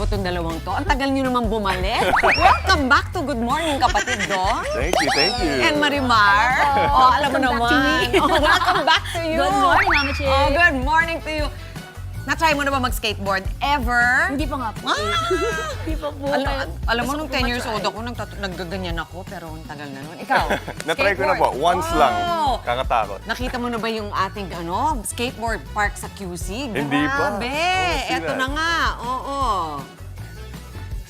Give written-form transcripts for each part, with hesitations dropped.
itong dalawang to. Ang tagal nyo naman bumalik. Welcome back to Good Morning, kapatid Don. Thank you. And Marimar. Oh, alam mo naman. Welcome back to you. Good morning, Mama Chick. Oh, good morning to you. Na-try mo na ba mag-skateboard? Ever? Hindi pa nga po. Hindi pa po. Alam mo, nung 10 years old ako, naggaganyan ako, pero ang tagal na nun. Ikaw? Na-try ko na po. Once lang. Kakatakot. Nakita mo na ba yung ating skateboard park sa QC? Hindi pa. Grabe! Oh, Eto na nga. Oo.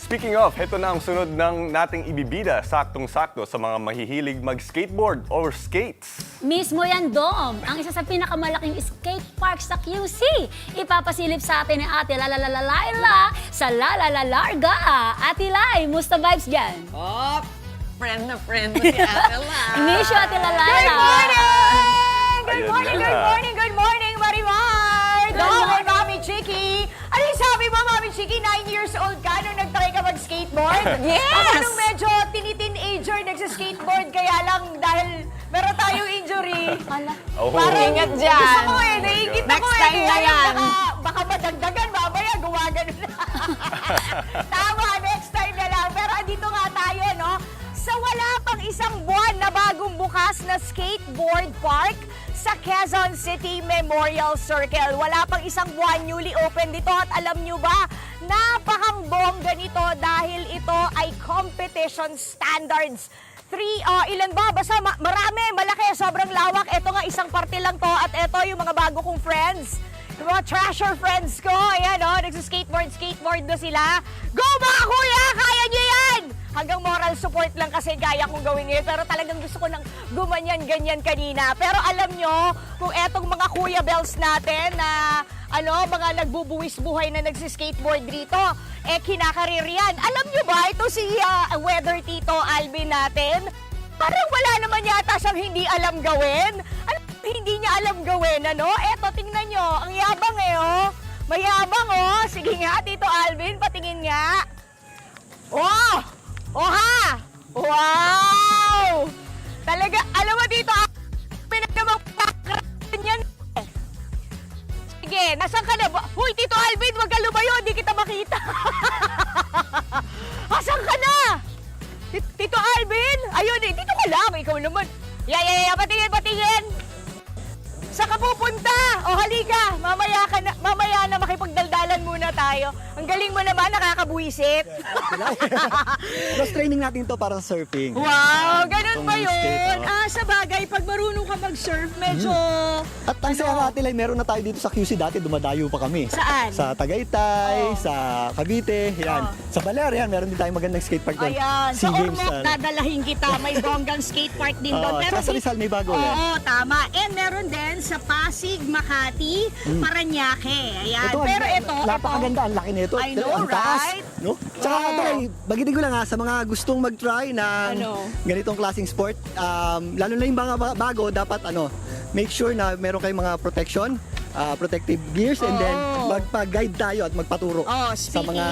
Speaking of, ito na ang sunod ng nating ibibida, saktong-sakto sa mga mahihilig mag-skateboard or skates. Mismo yan, Dom. Ang isa sa pinakamalaking skate park sa QC. Ipapasilip sa atin ni Ate Laila sa Larga. Ate Lai, musta vibes dyan? Oh, friend na friend mo si Ate Lai. Miss you, Ate Laila. Good morning! Good Ayun morning, na. good morning, good morning, Marimar! Dom and Mami Chiki! Ano yung sabi mo, Mami Chiki? 9 years old ka nung nag-try ka mag-skateboard? Yes! Ako nung medyo tini-teenager nagsa-skateboard, kaya lang dahil meron tayong injury. Oh. Parang Ingat dyan. Gusto ko naiingit Next ako time na kaya yan. Baka madagdagan, mamaya gumagano na. Tama, next time na lang. Pero andito nga tayo, no? Sa wala pang isang buwan na bagong bukas na skateboard park sa Quezon City Memorial Circle. Wala pang isang buwan, newly open dito. At alam nyo ba, napakang bongga nito dahil ito ay competition standards. Ilan ba? Basta marami, malaki, sobrang lawak. Ito nga, isang parte lang to. At ito yung mga bago kong friends. Yung mga treasure friends ko. Ayan, skateboard na sila. Go mga kuya! Kaya nyo yan! Hanggang moral support lang kasi kaya kong gawin ngayon. Pero talagang gusto ko nang gumanyan-ganyan kanina. Pero alam nyo, kung etong mga kuya bells natin na mga nagbubuwis buhay na nagsiskateboard dito, kinakarir yan. Alam nyo ba, ito si Weather Tito Alvin natin, parang wala naman yata siyang hindi alam gawin. Hindi niya alam gawin, Eto, tingnan nyo, ang yabang oh. Mayabang Sige nga, Tito Alvin, patingin nga. Oh! Oha! Wow! Talaga, alam mo dito, pinagdamang pakrasan yan. Sige, nasan ka na ba? Huy, Tito Alvin, wag ka lumayo, hindi kita makita. Asan ka na? Tito Alvin? Ayun dito ka lang, ikaw naman. Patingin. Saan ka pupunta? O halika, mamaya na makipagdaldalan muna tayo. Ang galing mo naman, nakakabuisit. Cross training natin to para sa surfing. Wow, ganun ba Itong yun? skate, Sa bagay, pag marunong ka mag-surf, medyo... At ang saya natin ay meron na tayo dito sa QC dati, dumadayo pa kami. Saan? Sa Tagaytay, sa Cavite, yan. Sa Baler, yan, meron din tayong magandang skate park doon. Ayan, sa SEA Games, Ormoc, dadalahin kita. May bonggang skate park din doon. sa Rizal may bago yan. Oo, tama. And meron din sa Pasig, Makati, Paranaque. Ayan. Pero ito, napakaganda, ang laki nito. I know, ang taas, right? no? Tsaka, bagitin ko lang sa mga gustong mag-try ng ganitong klaseng sport, lalo na yung mga bago, dapat make sure na meron kayong mga protection, protective gears, and then magpa-guide tayo at magpaturo sa mga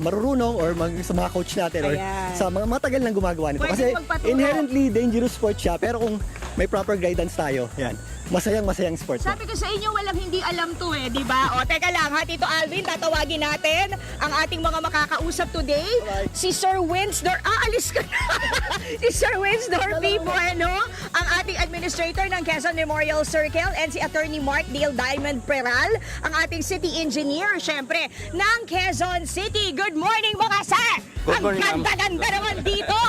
marurunong or sa mga coach natin or sa mga matagal nang gumagawa nito. Pwede Kasi magpaturo. inherently dangerous sport siya, pero kung may proper guidance tayo, yan, masayang sport. Sabi ko sa inyo, walang hindi alam to di ba? O, teka lang ha, Tito Alvin, tatawagin natin ang ating mga makakausap today. Si Sir Winsdor, alis ka na! Si Sir Winsdor P. Bueno, ang ating administrator ng Quezon Memorial Circle, and si Attorney Mark Dale Diamond Peral, ang ating city engineer, syempre, ng Quezon City. Good morning mga sir! Good morning, Ang ganda-ganda naman dito!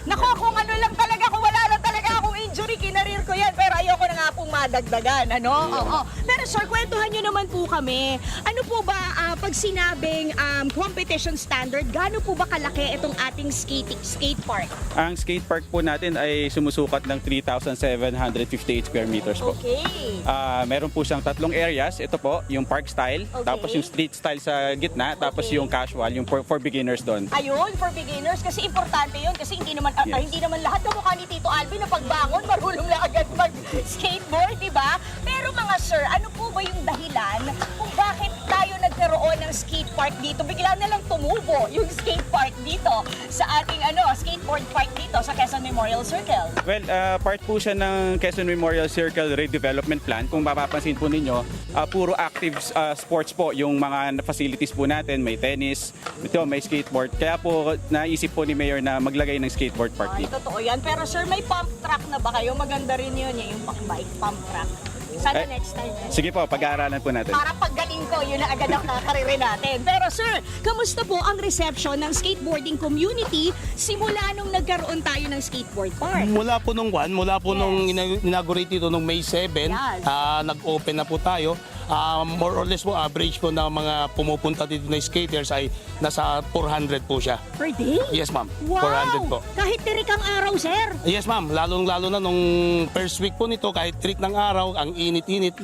Nako, kung ano lang talaga, kung wala lang talaga akong injury, kinarir ko yan, pero ayoko na nga pong madagdagan, Oo. Pero sir, kwentuhan nyo naman po kami. Ano po ba, pag sinabing competition standard, gaano po ba kalaki itong ating skate park? Ang skate park po natin ay sumusukat ng 3,758 square meters po. Okay. Meron po siyang tatlong areas. Ito po, yung park style, tapos yung street style sa gitna, tapos yung casual, yung for beginners doon. Ayun, for beginners, kasi importante yun, kasi hindi naman lahat ng mukha ni Tito Alvin na pagbangon, marunong lang agad mag-skateboard, di ba? Pero mga sir, ano po ba yung dahilan kung bakit tayo nagkaroon ng skate park dito? Bigla na lang tumubo yung skate park dito sa ating skateboard park dito sa Quezon Memorial Circle? Well, part po siya ng Quezon Memorial Circle Redevelopment Plan. Kung mapapansin po ninyo, puro active sports po yung mga facilities po natin. May tennis, ito, may skateboard. Kaya po naisip po ni Mayor na maglagay ng skateboard park Ay, dito. totoo yan. Pero sir, may pump track na ba kayo? Maganda rin yun, yung pang-bike pump track. Sana next time. Sige po, pag-aaralan po natin. Para paggaling ko, yun na agad ang kakarere natin. Pero sir, kamusta po ang reception ng skateboarding community simula nung nagkaroon tayo ng skateboard park? Mula po nung nung inaugurate ito nung May 7, Yes. nag-open na po tayo. More or less po, average po na mga pumupunta dito na skaters ay nasa 400 po siya. Per day? Yes, ma'am. Wow! 400 po. Kahit tirik ang araw, sir. Yes, ma'am. Lalo na nung first week po nito, kahit trick ng araw, ang init-init,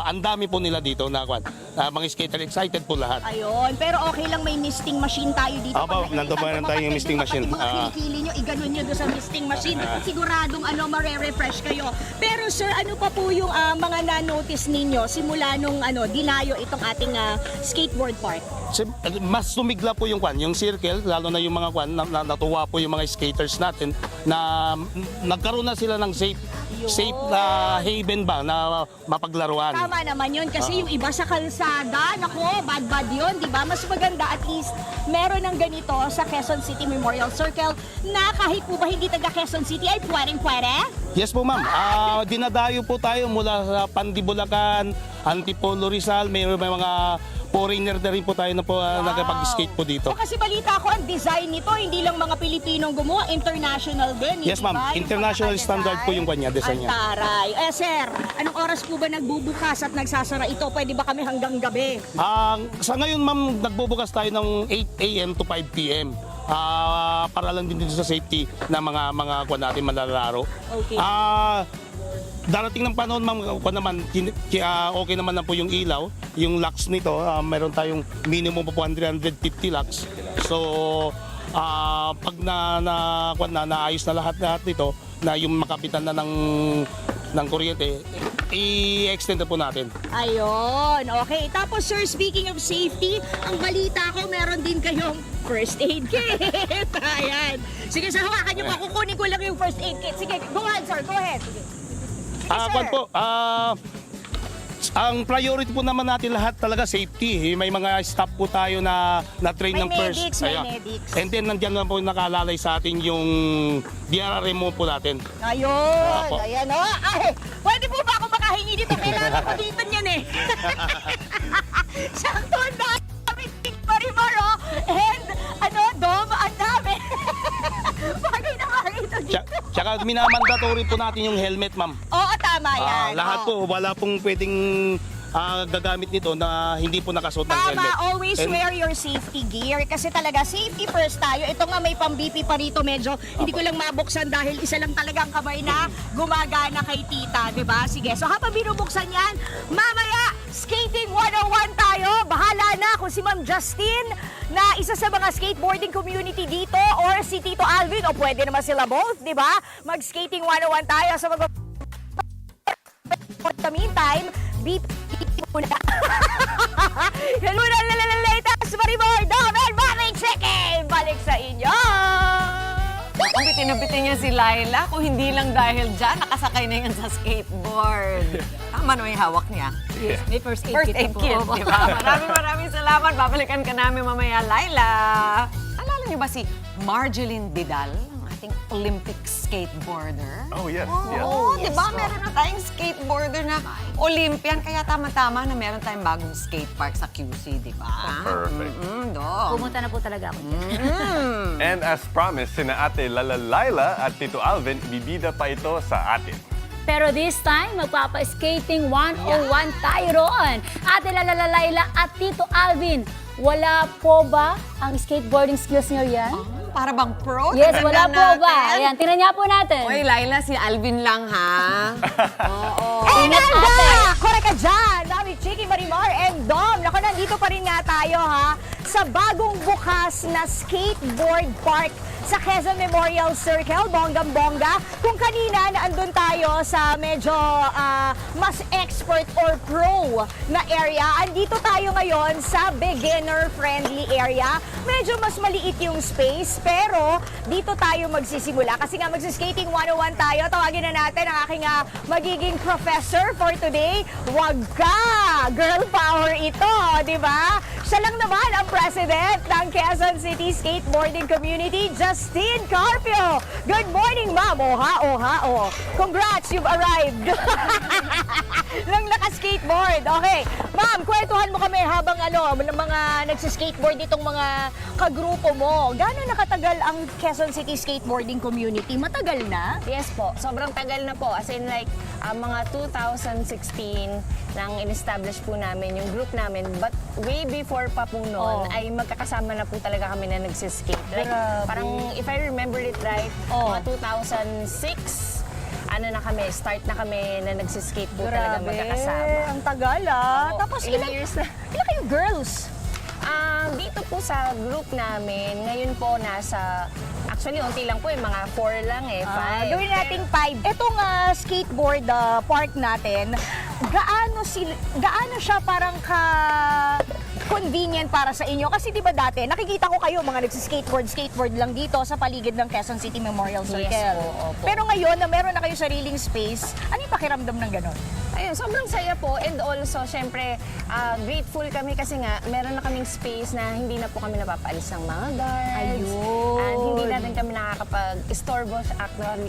ang dami po nila dito na mga skater excited po lahat. Ayun, pero okay lang may misting machine tayo dito. Opo, Pag nandun pa rin tayo yung misting machine. Pati mga kilikili nyo, iganon nyo doon sa misting machine. Siguradong mare-refresh kayo. Pero sir, ano pa po yung mga na-notice ninyo simula nung dinayo itong ating skateboard park? Mas sumigla po yung circle, lalo na yung mga natuwa po yung mga skaters natin na nagkaroon na sila ng safe na haven ba na mapaglaruan. Tama naman yun kasi yung iba sa kalsada, nako, bad yun, di ba? Mas maganda at least meron ng ganito sa Quezon City Memorial Circle na kahit po ba hindi taga Quezon City ay pwedeng-pwede? Yes po ma'am, dinadayo po tayo mula sa Pandibulacan, Antipolo Rizal, may mga foreigner na rin po tayo na po nagpag-skate po dito. O kasi balita ko, ang design nito, hindi lang mga Pilipinong gumawa, international din. Yes, di ba? ma'am. Yung International standard po yung kanya, design niya. Ang taray. Sir, anong oras po ba nagbubukas at nagsasara ito? Pwede ba kami hanggang gabi? Sa ngayon ma'am, nagbubukas tayo ng 8 a.m. to 5 p.m. Para lang din dito sa safety na mga natin malalaro. Okay. Darating ng panahon ma'am, okay naman na po yung ilaw, yung lux nito, meron tayong minimum po 150 lux. So pag naayos na lahat nito, na yung makapitan na ng kuryente, i-extend na po natin. Ayun, okay. Tapos sir, speaking of safety, ang balita ko meron din kayong first aid kit. Ayan. Sige sir, hawakan nyo pa. Kukunin ko lang yung first aid kit. Sige, go ahead sir, go ahead. Sige. Ang priority po naman natin lahat talaga safety. May mga staff po tayo na train May ng first. medics, may medics. And then nandiyan na po nakalalay sa atin yung DRRMO po natin. Ayun, Apo. ayan o. Ay, pwede po ba ako makahingi dito? Kailangan ko dito niyan eh. Sakto ang dami, Marimar o. And Dom, ang dami. Bagay na makakita dito. Tsaka minamandatory po natin yung helmet, ma'am. Oo, tama yan. Lahat Oo. po, wala pong pwedeng gagamit nito na hindi po nakasuot ng Tama, helmet. always And- wear your safety gear kasi talaga safety first tayo. Ito nga may pang-BP pa rito medyo hindi ko lang mabuksan dahil isa lang talaga ang kamay na gumagana kay tita, 'di ba? Sige, so habang binubuksan yan, mamaya Skating 101 tayo. Bahala na kung si Ma'am Justine na isa sa mga skateboarding community dito or si Tito Alvin o pwede naman sila both, 'di ba? Mag-Skating 101 tayo sa mga for the meantime, beep muna. Yan muna latest Marimar, Dom, and Balik Chicken! Balik sa inyo! Kung bitin niya si Laila, kung hindi lang dahil dyan, nakasakay na yan sa skateboard. Tama naman yung hawak niya. Yes, may first aid First kit aid na po. kit, di ba? Maraming salamat. Babalikan ka namin mamaya, Laila. Alala niyo ba si Marjeline Vidal, ang ating Olympic skateboarder? Oh, yes. yes. Oo, di ba? Meron na tayong skateboarder na Olympian, kaya tama-tama na meron tayong bagong skate park sa QC, di ba? Perfect. Dong. Pumunta na po talaga ako. And as promised, sina Ate Laila at Tito Alvin, bibida pa ito sa atin. Pero this time, magpapa-skating 101 tayo roon. Ate Laila at Tito Alvin, wala po ba ang skateboarding skills niyo yan? Para bang pro? Yes, Tingnan wala po ba? natin. Ayan, tingnan niya po natin. Oy, Laila, si Alvin lang, ha? Oo. Ingat, ate. Ate! Correct ka dyan! Dami Chiki, Marimar, and Dom. Naku, nandito pa rin nga tayo ha sa bagong bukas na skateboard park sa Quezon Memorial Circle, bonggang-bongga. Kung kanina naandun tayo sa medyo mas expert or pro na area, andito tayo ngayon sa beginner-friendly area. Medyo mas maliit yung space, pero dito tayo magsisimula. Kasi nga magsiskating 101 tayo. Tawagin na natin ang aking magiging professor for today. Wag ka! Girl power ito, di ba? Siya lang naman ang president ng Quezon City Skateboarding Community, Justine Carpio. Good morning, ma'am. Oha. Congrats, you've arrived. Nang naka-skateboard. Okay. Ma'am, kwentuhan mo kami habang ng mga nagsiskateboard itong mga kagrupo mo. Gano'n nakatagal ang Quezon City Skateboarding Community? Matagal na? Yes po, sobrang tagal na po. As in like, mga 2016 nang in-establish po namin yung group namin. But way before pa po noon, ay magkakasama na po talaga kami na nagsiskate. Like, parang if I remember it right, mga 2006, start na kami na nagsiskate po talaga magkakasama. Ang tagal Tapos ilang years na. Ilang kayong girls? Dito po sa group namin, ngayon po actually, unti lang po mga 4 lang 5. Gawin nating 5. Itong skateboard park natin, gaano siya parang convenient para sa inyo? Kasi di ba dati, nakikita ko kayo mga skateboard lang dito sa paligid ng Quezon City Memorial Circle. Yes po, opo. Pero ngayon na meron na kayo sariling space, ano yung pakiramdam ng ganon? Ayun, sobrang saya po, and also, syempre, grateful kami kasi nga, meron na kaming space na hindi na po kami napapaalis ng mga guards. Ayun. And hindi na rin kami nakakapag-istorbo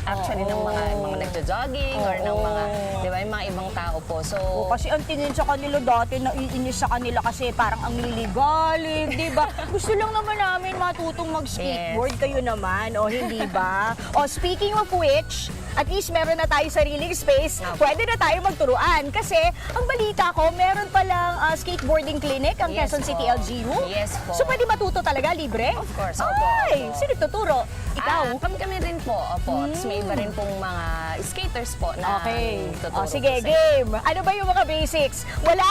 actually ng mga nagjo-jogging or ng mga, di ba, yung mga ibang tao po. So, Kasi ang tingin sa kanila dati, naiinis sa kanila kasi parang ang liligalig, di ba? Gusto lang naman namin matutong mag-skateboard, kayo naman, o hindi ba? O speaking of which, at least meron na tayo sariling space, pwede na tayo magturuan. Kasi ang balita ko, meron palang skateboarding clinic ang Yes Quezon po. City LGU. Yes po. So pwede matuto talaga, libre? Of course, opo, Ay, opo. sino tuturo? Ikaw? kami rin po, opo. Tapos may iba rin pong mga skaters po na Okay. tuturo O sige, po sa inyo. game. Ano ba yung mga basics? Wala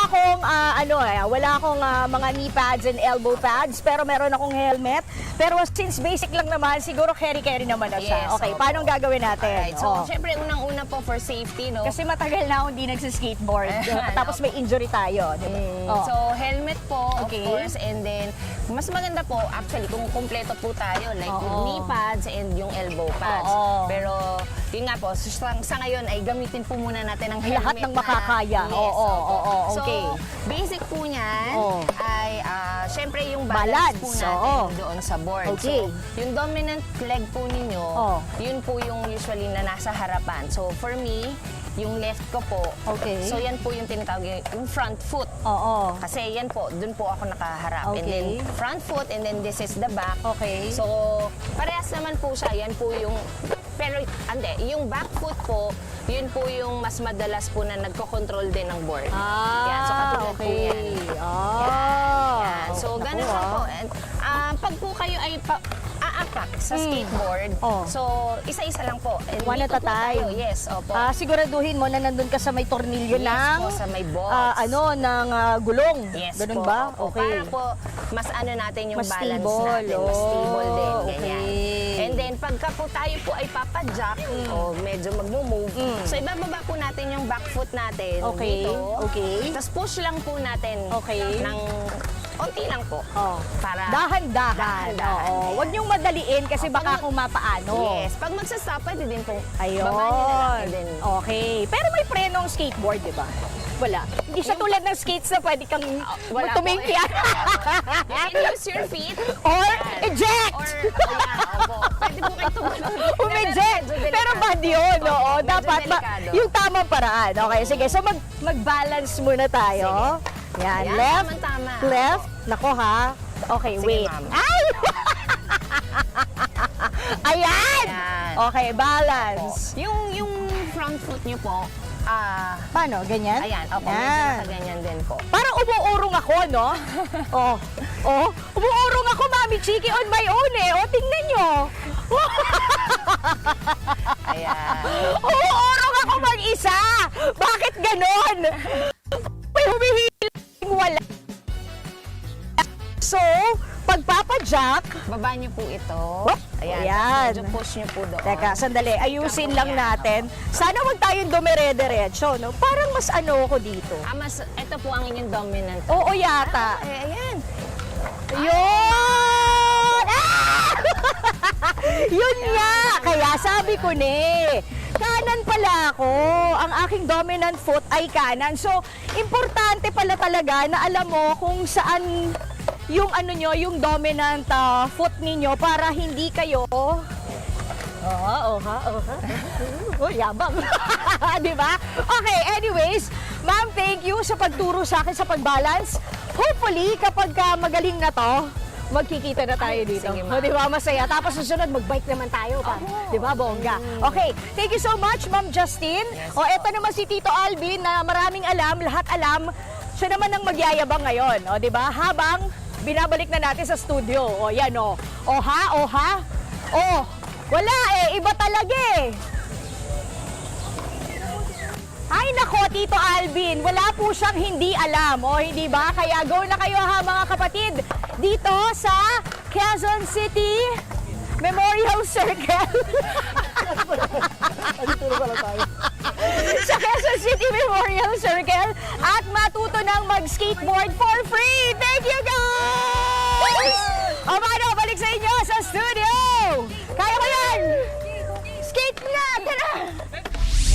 akong mga knee pads and elbow pads, pero meron akong helmet. Pero since basic lang naman, siguro carry naman na siya. Yes, Okay, opo. paano gagawin natin? Alright, so O. syempre unang-una po for safety, no? Kasi matagal na akong hindi nagsiskateboard. Tapos may injury tayo, di ba? O. So, helmet po, Okay. of course, and then, mas maganda po, actually, kung kumpleto po tayo, like with knee pads and yung elbow pads. Oo. Pero, yun nga po, sa ngayon ay gamitin po muna natin ang helmet Lahat ng makakaya. Yes, Oo, opo. oo, okay. So, basic po niyan Oo. ay, syempre, yung balance po Balance, natin oo. doon sa board. Okay. So, yung dominant leg po ninyo, Oo. yun po yung usually na nasa harapan. So, for me, yung left ko po, Okay. so yan po yung tinatawag yung front foot. Oo. Kasi yan po, dun po ako nakaharap. And then Okay. front foot and then this is the back. Okay. So, parehas naman po siya. Yan po yung, pero yung back foot po, yun po yung mas madalas po na nagko-control din ng board. Yan, so katulad po yan. Yan. So, Naku, ganun lang po. And, pag po kayo ay aapak sa skateboard, Oh. so isa-isa lang po. And One at dito a po time. tayo. Yes, opo. Siguraduhin mo na nandun ka sa may tornilyo Yes ng po, sa may bolts. ng gulong. Yes Ganun po, ba? opo. Okay. Para po, mas natin yung Mas balance stable. natin. Mas stable din, ganyan. Okay. And then, pagka po tayo po ay papadjak, o medyo mag-move, so ibababa po natin yung back foot natin Okay, dito. okay. Tapos push lang po natin Okay. ng onti lang po. Oh. Para Dahan-dahan. Dahan-dahan, Oo. yes. Huwag niyong madaliin kasi Oh, baka pag- kung mapaano. Yes. Pag magsastop, pwede din pong Ayun. baba niyo na lang. And then, Okay. Pero may prenong skateboard, di ba? Wala. Hindi siya tulad ng skates na pwede kang wala po tumingki. you can use your feet. Or Yan. eject! Or, opo. Pwede po kayo tumalon. Umeject! Pero bad yun, oo. Medyo Dapat delikado. yung tamang paraan. Okay, sige. So mag-balance muna tayo. Yan, Yan, left, tama-tama. left. Nako ha. Okay, Sige, wait. ma'am. Ay! Ayan! Yan. Okay, balance. Yung front foot niyo po, Paano? Ganyan? ayan, opo, medyo Yan. nakaganyan din po. Parang umuurong ako, no? Umuurong ako, Mami Chiki, on my own eh. O, tingnan nyo. Ayan. Umuurong ako mag-isa. Bakit ganon? May humihiling wala. So, pagpapajack. Baba niyo po ito. Ayan. Ayan. Medyo push niyo po doon. Teka, sandali. Ayusin lang natin. Sana wag tayong dumire-diretso, no? Parang mas ano ko dito. Ito po ang inyong dominant. Oo yata. Ayan. Yun! Ah! Yun nga! Kaya sabi ko kanan pala ako. Ang aking dominant foot ay kanan. So, importante pala talaga na alam mo kung saan yung ano nyo, yung dominant foot ninyo para hindi kayo... Oh, yabang. Di ba? Okay, anyways, ma'am, thank you sa pagturo sa akin sa pagbalance. Hopefully, kapag magaling na to, magkikita na tayo dito. sige, O, di ba? Masaya. Tapos susunod, mag-bike naman tayo. Di ba, bongga? Okay, thank you so much, Ma'am Justine. Eto naman si Tito Alvin na maraming alam, lahat alam. Siya naman ang magyayabang ngayon. O, di ba? Habang binabalik na natin sa studio. O, yan o. O ha? Wala iba talaga Ay nako, Tito Alvin, wala po siyang hindi alam, hindi ba? Kaya go na kayo ha mga kapatid, dito sa Quezon City Memorial Circle. Sa Quezon City Memorial Circle at matuto ng mag-skateboard for free. Thank you guys! Mano, balik sa inyo sa studio. Kaya ko yan! Skate na! Tara!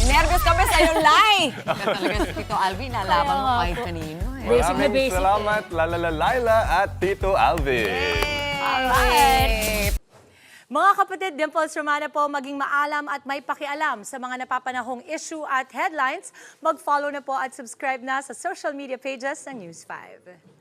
Nervous kami sa'yo, Lai! Talaga si Tito Alvin, nalaban mo kahit kanino. Maraming salamat, Laila at Tito Alvin. Alright! Mga kapatid, Dimples Romana po, maging maalam at may pakialam sa mga napapanahong issue at headlines. Mag-follow na po at subscribe na sa social media pages ng News 5.